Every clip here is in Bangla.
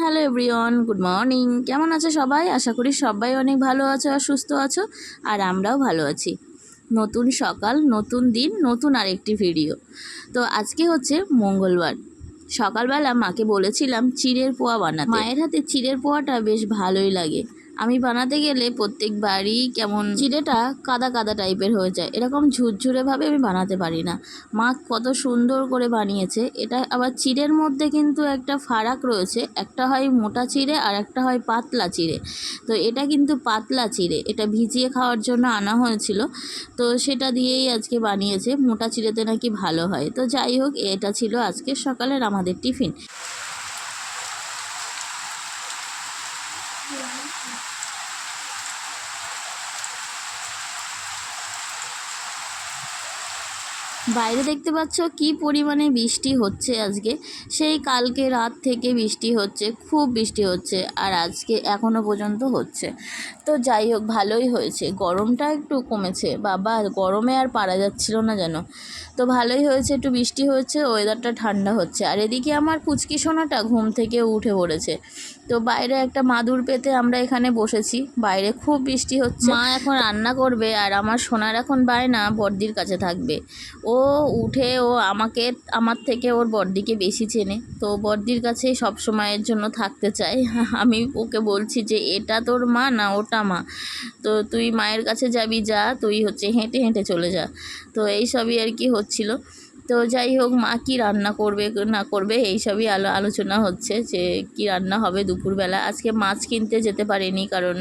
Hello everyone, good morning. কেমন আছো সবাই? আশা করি সবাই অনেক ভালো আছো আর সুস্থ আছো, আর আমরাও ভালো আছি। নতুন সকাল, নতুন দিন, নতুন আরেকটি ভিডিও। তো আজকে হচ্ছে মঙ্গলবার। সকালবেলা মাকে বলেছিলাম চিড়ের পোয়া বানাতে। মায়ের হাতে চিড়ের পোয়াটা বেশ ভালোই লাগে। আমি বানাতে গেলে প্রত্যেকবারই কেমন চিড়েটা কাদা কাদা টাইপের হয়ে যায়, এরকম ঝুরঝুরেভাবে আমি বানাতে পারি না। মা কত সুন্দর করে বানিয়েছে। এটা আবার চিড়ের মধ্যে কিন্তু একটা ফারাক রয়েছে, একটা হয় মোটা চিড়ে আর একটা হয় পাতলা চিড়ে। তো এটা কিন্তু পাতলা চিড়ে, এটা ভিজিয়ে খাওয়ার জন্য আনা হয়েছিল, তো সেটা দিয়েই আজকে বানিয়েছে। মোটা চিড়েতে নাকি ভালো হয়। তো যাই হোক, এটা ছিল আজকে সকালের আমাদের টিফিন। বাইরে দেখতে পাচ্ছ কি পরিমাণে বৃষ্টি হচ্ছে আজকে। সেই কালকে রাত থেকে বৃষ্টি হচ্ছে, খুব বৃষ্টি হচ্ছে, আর আজকে এখনও পর্যন্ত হচ্ছে। তো যাই হোক, ভালোই হয়েছে, গরমটা একটু কমেছে। বাবা, গরমে আর পারা যাচ্ছিল না যেন। তো ভালোই হয়েছে, একটু বৃষ্টি হচ্ছে, ওয়েদারটা ঠান্ডা হচ্ছে। আর এদিকে আমার কুচকি সোনাটা ঘুম থেকে উঠে পড়েছে। তো বাইরে একটা মাদুর পেতে আমরা এখানে বসেছি, বাইরে খুব বৃষ্টি হচ্ছে। মা এখন রান্না করবে, আর আমার সোনার এখন বায়না বড়দির কাছে থাকবে। ও উঠে আমার থেকে ওর বড়দিকে বেশি চেনে, তো বড়দির কাছেই সব সময়ের জন্য থাকতে চায়। আমি ওকে বলছি যে এটা তোর মা না ওটা মা, তো তুই মায়ের কাছে যাবি, যা, তুই হচ্ছে হেঁটে হেঁটে চলে যা। তো এইসবই আর কি হচ্ছিল। তো যাই হোক, মা কি রান্না করবে না করবে এইসবই আলোচনা হচ্ছে, যে কি রান্না হবে দুপুরবেলা। আজকে মাছ কিনতে যেতে পারিনি, কারণ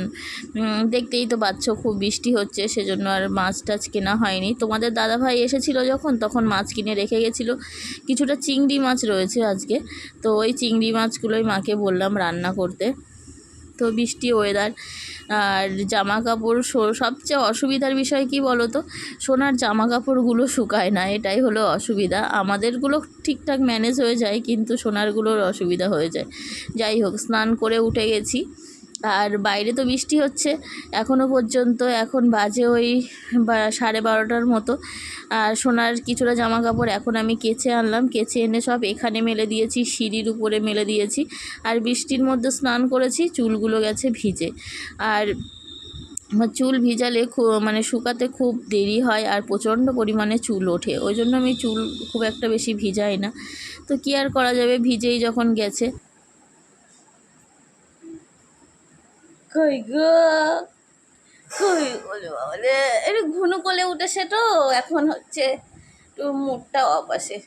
দেখতেই তো পাচ্ছ খুব বৃষ্টি হচ্ছে, সেজন্য আর মাছ টাছ কেনা হয়নি। তোমাদের দাদাভাই এসেছিলো যখন, তখন মাছ কিনে রেখে গেছিলো। কিছুটা চিংড়ি মাছ রয়েছে আজকে, তো ওই চিংড়ি মাছগুলোই মাকে বললাম রান্না করতে। তো বৃষ্টি ওয়েদার, আর জামা কাপড়, সবচেয়ে অসুবিধার বিষয় কি বলো তো, সোনার জামা কাপড়গুলো শুকায় না, এটাই হলো অসুবিধা। আমাদেরগুলো ঠিকঠাক ম্যানেজ হয়ে যায়, কিন্তু সোনারগুলোর অসুবিধা হয়ে যায়। যাই হোক, স্নান করে উঠে গেছি, আর বাইরে তো বৃষ্টি হচ্ছে এখনও পর্যন্ত। এখন বাজে ওই 12:30 মতো। আর সোনার কিছুটা জামা কাপড় এখন আমি কেচে আনলাম, কেচে এনে সব এখানে মেলে দিয়েছি, সিঁড়ির উপরে মেলে দিয়েছি। আর বৃষ্টির মধ্যে স্নান করেছি, চুলগুলো গেছে ভিজে। আর চুল ভিজালে মানে শুকাতে খুব দেরি হয়, আর প্রচণ্ড পরিমাণে চুল ওঠে, ওই জন্য আমি চুল খুব একটা বেশি ভিজাই না। তো কী আর করা যাবে, ভিজেই যখন গেছে। কই গো, কই বলে বাবালে, একটু ঘুনু কোলে উঠেছে, তো এখন হচ্ছে একটু মুডটা অফ আসে।